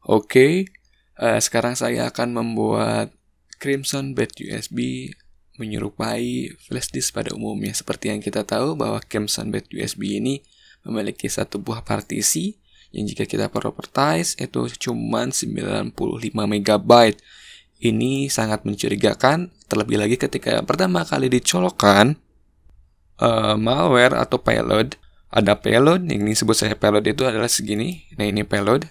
Oke, sekarang saya akan membuat Crimson Bed USB menyerupai flash disk pada umumnya. Seperti yang kita tahu bahwa Crimson Bed USB ini memiliki satu buah partisi yang jika kita propertize itu cuma 95 MB. Ini sangat mencurigakan, terlebih lagi ketika pertama kali dicolokkan malware atau payload. Ada payload, yang ini sebut saya payload itu adalah segini. Nah, ini payload.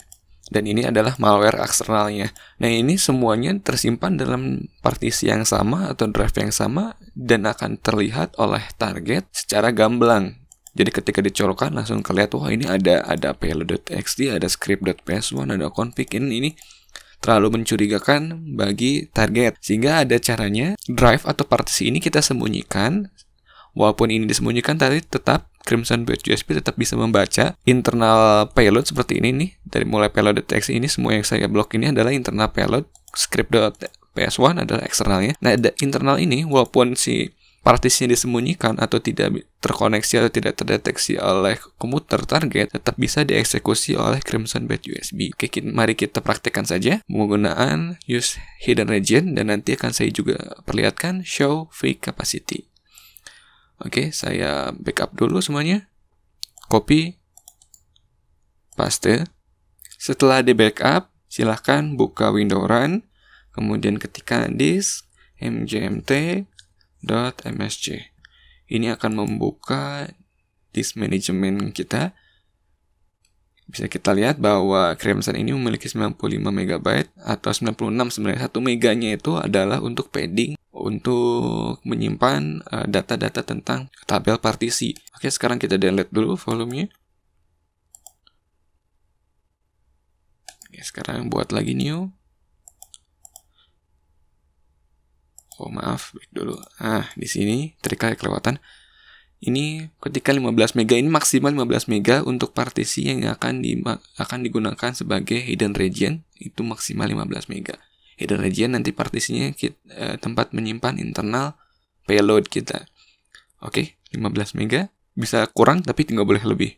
Dan ini adalah malware eksternalnya. Nah, ini semuanya tersimpan dalam partisi yang sama atau drive yang sama dan akan terlihat oleh target secara gamblang. Jadi ketika dicolokkan langsung kelihatan, wah ini ada payload.txt, ada script.ps1, ada config. Ini terlalu mencurigakan bagi target. Sehingga ada caranya drive atau partisi ini kita sembunyikan. Walaupun ini disembunyikan, tapi tetap Crimson Bed USB tetap bisa membaca internal payload seperti ini nih. Dari mulai payload.txt ini, semua yang saya blok ini adalah internal payload. Script.ps1 adalah eksternalnya. Nah, internal ini walaupun si partisinya disembunyikan atau tidak terkoneksi atau tidak terdeteksi oleh komputer target, tetap bisa dieksekusi oleh Crimson Bed USB. Oke, mari kita praktekkan saja menggunakan use hidden region, dan nanti akan saya juga perlihatkan show free capacity. Oke, saya backup dulu semuanya. Copy, paste. Setelah di backup, silahkan buka window run, kemudian ketikkan disk mgmt.msc. Ini akan membuka disk manajemen kita. Bisa kita lihat bahwa Crimson ini memiliki 95 MB atau 96 sebenarnya. 1 meganya itu adalah untuk padding, untuk menyimpan data-data tentang tabel partisi. Oke, sekarang kita download dulu volumenya. Oke, sekarang buat lagi new. Oh maaf, back dulu. Di sini triknya kelewatan. Ini ketika 15 MB, ini maksimal 15 MB untuk partisi yang akan digunakan sebagai hidden region, itu maksimal 15 MB. Hidden region nanti partisinya tempat menyimpan internal payload kita. Oke, 15 MB, bisa kurang tapi nggak boleh lebih.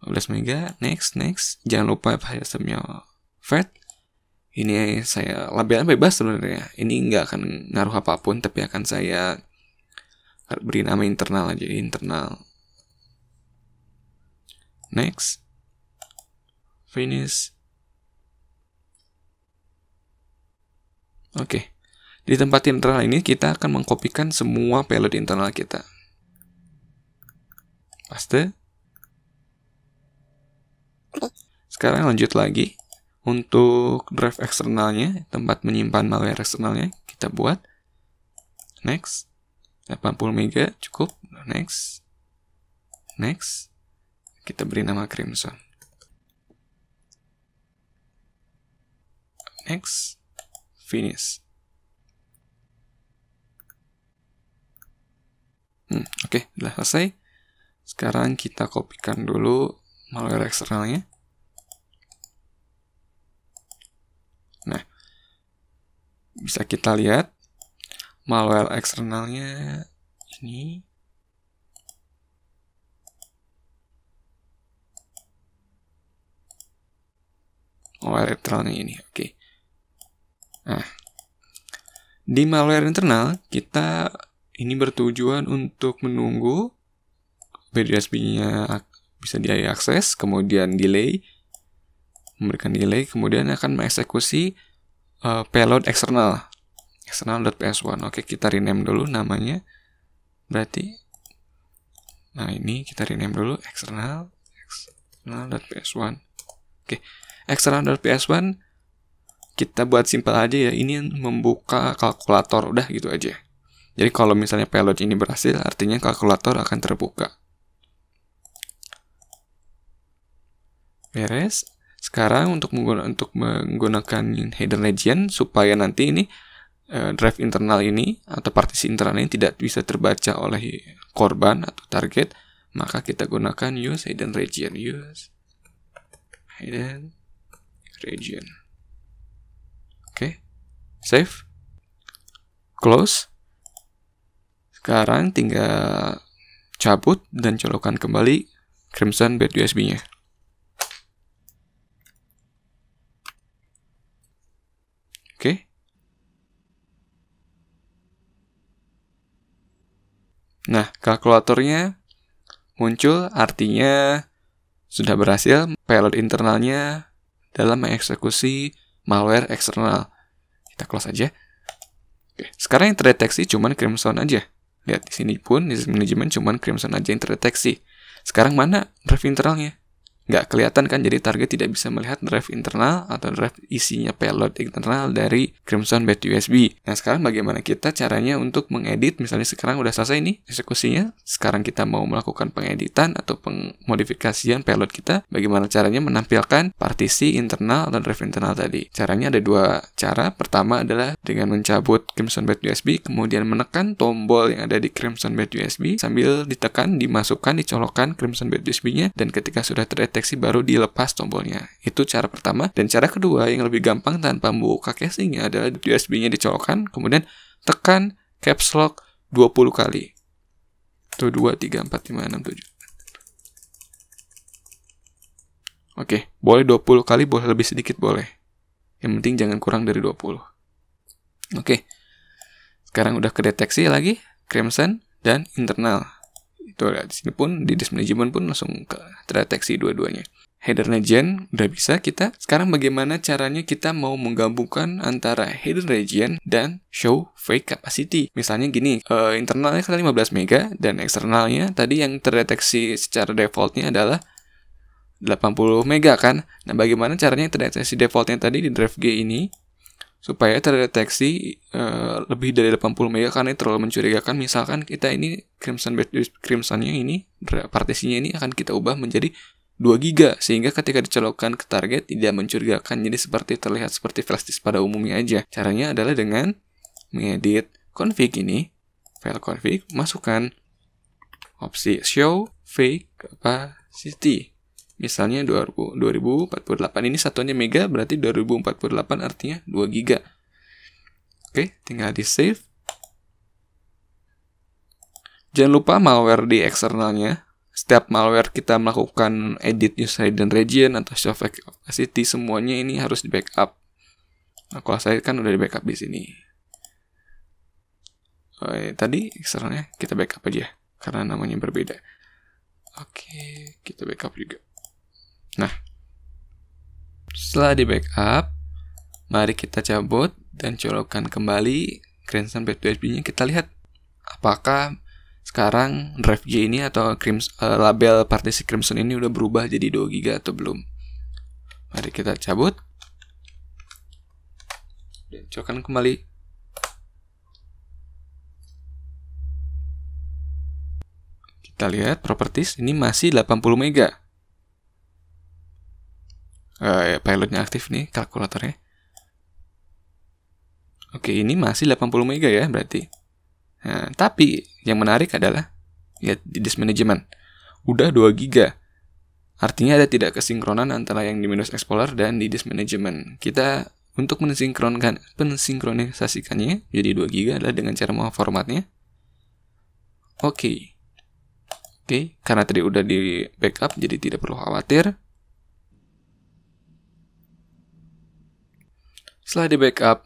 15 MB, next. Jangan lupa sistemnya fat. Ini saya labelnya bebas sebenarnya. Ini nggak akan ngaruh apapun, tapi akan saya beri nama internal aja, internal. Next. Finish. Oke. Di tempat internal ini kita akan mengkopikan semua payload internal kita. Paste. Sekarang lanjut lagi. Untuk drive eksternalnya, tempat menyimpan malware eksternalnya, kita buat. Next. 80 MB cukup. Next. Kita beri nama Crimson. Next. Finish. Oke, udah selesai. Sekarang kita kopikan dulu malware eksternalnya. Nah, bisa kita lihat malware eksternalnya ini. Malware internalnya ini, oke. Nah, di malware internal kita ini bertujuan untuk menunggu BDSP-nya bisa diakses, kemudian memberikan delay, kemudian akan mengeksekusi payload external.ps1. Oke, kita rename dulu namanya. Berarti, nah ini kita rename dulu external.ps1. Oke, external.ps1 kita buat simpel aja ya. Ini membuka kalkulator, udah gitu aja. Jadi kalau misalnya payload ini berhasil, artinya kalkulator akan terbuka. Beres. Sekarang untuk menggunakan hidden region supaya nanti ini drive internal ini atau partisi internal ini tidak bisa terbaca oleh korban atau target, maka kita gunakan use hidden region. Oke, save, close. Sekarang tinggal cabut dan colokkan kembali Crimson Bed USB-nya. Oke. Nah, kalkulatornya muncul, artinya sudah berhasil payload internalnya dalam mengeksekusi malware eksternal. Kita close aja. Oke, sekarang yang terdeteksi cuman Crimson aja. Lihat di sini pun di manajemen cuman Crimson aja yang terdeteksi. Sekarang mana drive internalnya? Nggak kelihatan kan, jadi target tidak bisa melihat drive internal atau drive isinya payload internal dari Crimson Bad USB. Nah, sekarang bagaimana kita caranya untuk mengedit? Misalnya sekarang udah selesai nih eksekusinya. Sekarang kita mau melakukan pengeditan atau pemodifikasian payload kita. Bagaimana caranya menampilkan partisi internal atau drive internal tadi? Caranya ada dua cara. Pertama adalah dengan mencabut Crimson Bad USB, kemudian menekan tombol yang ada di Crimson Bad USB sambil ditekan, dimasukkan, dicolokkan Crimson Bad USB-nya, dan ketika sudah terdeteksi baru dilepas tombolnya. Itu cara pertama. Dan cara kedua yang lebih gampang tanpa membuka casingnya adalah USB-nya dicolokkan, kemudian tekan caps lock 20 kali. 1, 2, 3, 4, 5, 6, 7. Oke, boleh 20 kali, boleh lebih sedikit boleh. Yang penting jangan kurang dari 20. Oke. Sekarang udah kedeteksi lagi Crimson dan internal. Itu di sini pun di disk management pun langsung terdeteksi dua-duanya. Hidden region udah bisa kita. Sekarang bagaimana caranya kita mau menggabungkan antara hidden region dan show fake capacity. Misalnya gini, internalnya kan 15 mega dan eksternalnya tadi yang terdeteksi secara defaultnya adalah 80 mega kan. Nah, bagaimana caranya terdeteksi defaultnya tadi di drive G ini supaya terdeteksi lebih dari 80 mega, karena terlalu mencurigakan. Misalkan kita ini Crimsonnya ini, partisinya ini akan kita ubah menjadi 2 giga, sehingga ketika dicolokkan ke target tidak mencurigakan, jadi seperti terlihat seperti flash disk pada umumnya aja. Caranya adalah dengan mengedit config ini, file config, masukkan opsi show fake capacity. Misalnya 2048, ini satuannya mega, berarti 2048 artinya 2 giga. Oke, tinggal di save. Jangan lupa malware di eksternalnya. Setiap malware kita melakukan edit user hidden region atau show fake capacity, semuanya ini harus di backup. Nah, kalau saya kan udah di backup di sini. Tadi eksternalnya kita backup aja, karena namanya berbeda. Oke, kita backup juga. Nah, setelah di backup, mari kita cabut dan colokkan kembali Crimson Bad USB-nya. Kita lihat apakah sekarang drive G ini atau label partisi Crimson ini udah berubah jadi 2 GB atau belum. Mari kita cabut dan colokkan kembali. Kita lihat properties ini masih 80 mega. Pilotnya aktif nih, kalkulatornya. Oke, ini masih 80 mega ya berarti. Nah, tapi yang menarik adalah lihat di disk management udah 2 giga. Artinya ada tidak kesinkronan antara yang di Windows Explorer dan di disk management. Kita untuk mensinkronisasikannya jadi 2 giga adalah dengan cara memformatnya. Oke, karena tadi udah di backup jadi tidak perlu khawatir. Setelah di backup,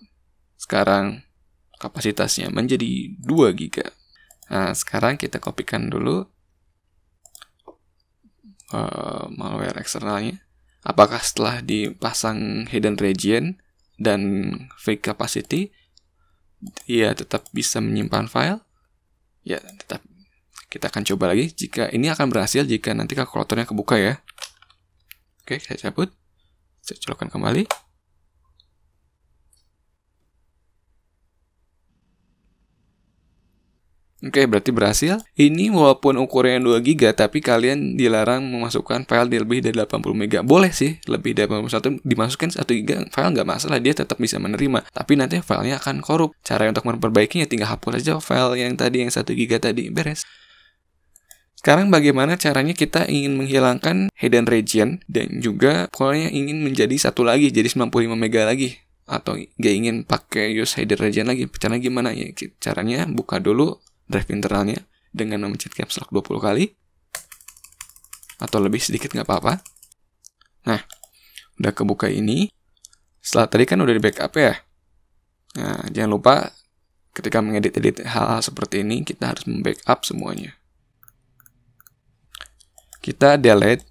sekarang kapasitasnya menjadi 2 GB. Nah, sekarang kita kopikan dulu malware eksternalnya. Apakah setelah dipasang hidden region dan fake capacity, dia tetap bisa menyimpan file? Ya, tetap. Kita akan coba lagi. Jika ini akan berhasil jika nanti kalkulatornya kebuka ya. Oke, saya cabut. Saya colokkan kembali. Oke, berarti berhasil. Ini walaupun ukurannya 2 GB, tapi kalian dilarang memasukkan file di lebih dari 80 MB. Boleh sih, lebih dari 81 dimasukkan 1 GB file nggak masalah, dia tetap bisa menerima. Tapi nanti filenya akan korup. Cara untuk memperbaikinya tinggal hapus aja file yang tadi, yang 1 GB tadi, beres. Sekarang bagaimana caranya kita ingin menghilangkan hidden region dan juga pokoknya ingin menjadi satu lagi, jadi 95 MB lagi. Atau nggak ingin pakai use hidden region lagi. Caranya gimana ya? Caranya buka dulu drive internalnya dengan memencet caps lock 20 kali atau lebih sedikit nggak apa-apa. Nah, udah kebuka ini. Setelah tadi kan udah di backup ya. Nah, jangan lupa ketika mengedit-edit hal-hal seperti ini, kita harus membackup semuanya. Kita delete,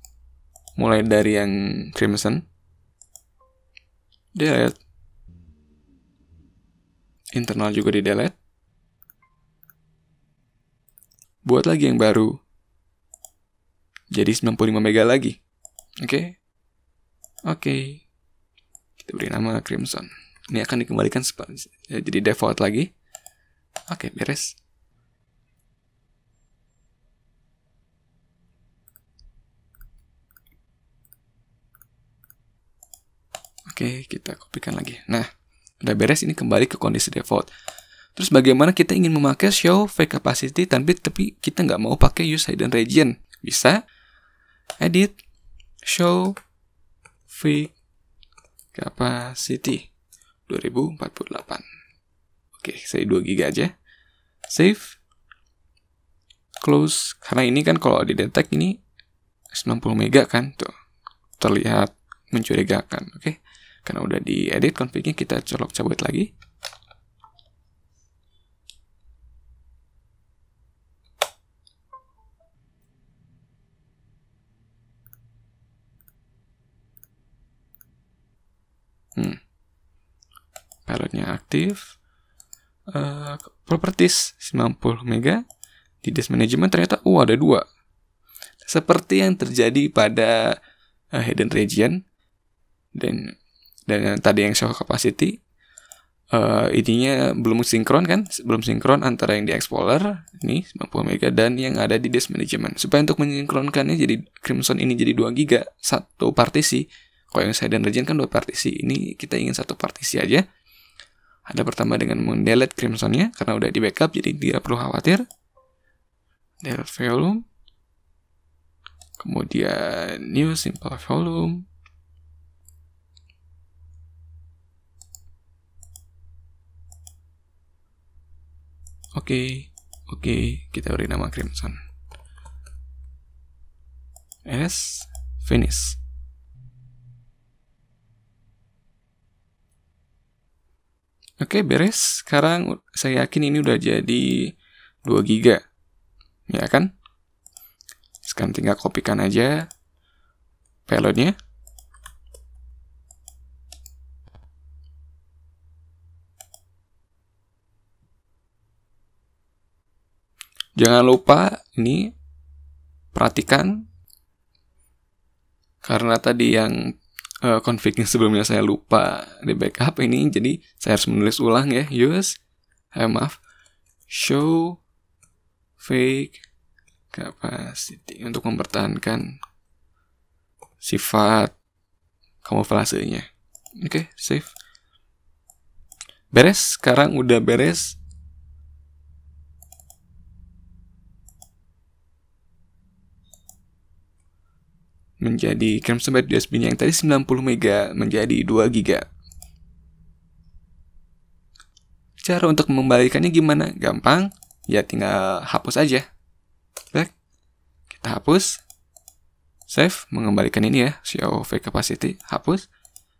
mulai dari yang Crimson. Delete. Internal juga di delete. Buat lagi yang baru. Jadi 95 mega lagi. Oke. Kita beri nama Crimson. Ini akan dikembalikan jadi default lagi. Oke, beres. Oke, kita kopikan lagi. Nah, udah beres, ini kembali ke kondisi default. Terus bagaimana kita ingin memakai show fake capacity tapi kita nggak mau pakai use hidden region? Bisa edit show fake capacity 2048. Oke, saya 2 GB aja. Save. Close. Karena ini kan kalau di detect ini 90 mega kan, tuh terlihat mencurigakan. Oke. Karena udah diedit config-nya, kita colok cabut lagi. Pilotnya aktif. Properties 90 mega. Di disk management ternyata ada 2. Seperti yang terjadi pada hidden region dan yang tadi yang show capacity, ininya belum sinkron kan, belum sinkron antara yang di Explorer ini 90 mega dan yang ada di disk management. Supaya untuk mensinkronkannya jadi Crimson ini jadi 2 GB satu partisi. Kalau yang hidden region kan 2 partisi. Ini kita ingin satu partisi aja. Ada pertama dengan mendelete Crimsonnya karena udah di backup, jadi tidak perlu khawatir. Delete volume. Kemudian new simple volume. Oke, kita beri nama Crimson. Finish. Oke, beres. Sekarang saya yakin ini udah jadi 2 GB. Ya kan? Sekarang tinggal kopikan aja payloadnya. Jangan lupa ini perhatikan, karena tadi yang config yang sebelumnya saya lupa di backup ini, jadi saya harus menulis ulang ya. Show fake capacity untuk mempertahankan sifat kamuflasenya. Oke, save. Beres. Sekarang udah beres. Menjadi Crimson Byte USB-nya yang tadi 90 mega menjadi 2 GB. Cara untuk mengembalikannya gimana? Gampang, ya tinggal hapus aja. Baik, kita hapus. Save, mengembalikan ini ya, show fake capacity, hapus.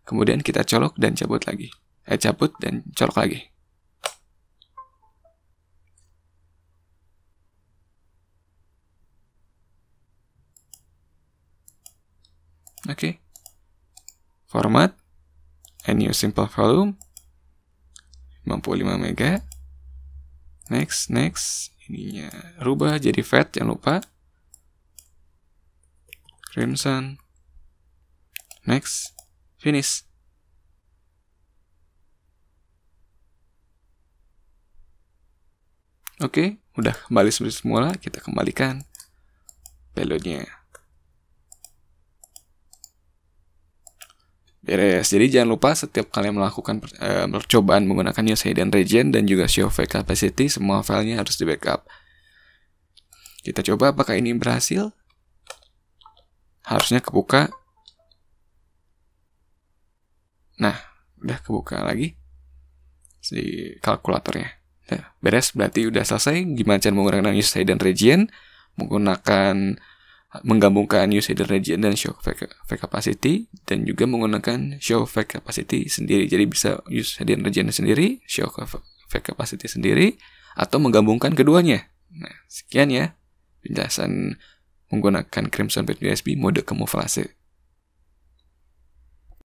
Kemudian kita colok dan cabut lagi. Cabut dan colok lagi. Oke. Format and new simple volume 55 mega. Next. Ininya rubah jadi fat, jangan lupa. Crimson. Next. Finish. Oke, udah kembali seperti semula. Kita kembalikan payloadnya. Beres. Jadi jangan lupa setiap kalian melakukan percobaan menggunakan use hidden region dan juga show fake capacity, semua filenya harus di backup. Kita coba apakah ini berhasil. Harusnya kebuka. Nah, udah kebuka lagi di kalkulatornya. Nah, beres, berarti udah selesai gimana cara menggunakan use hidden region, menggunakan menggabungkan use hidden region dan show fake capacity, dan juga menggunakan show fake capacity sendiri. Jadi bisa use hidden region sendiri, show fake capacity sendiri, atau menggabungkan keduanya. Nah, sekian ya penjelasan menggunakan Crimson Bait USB mode kamuflase.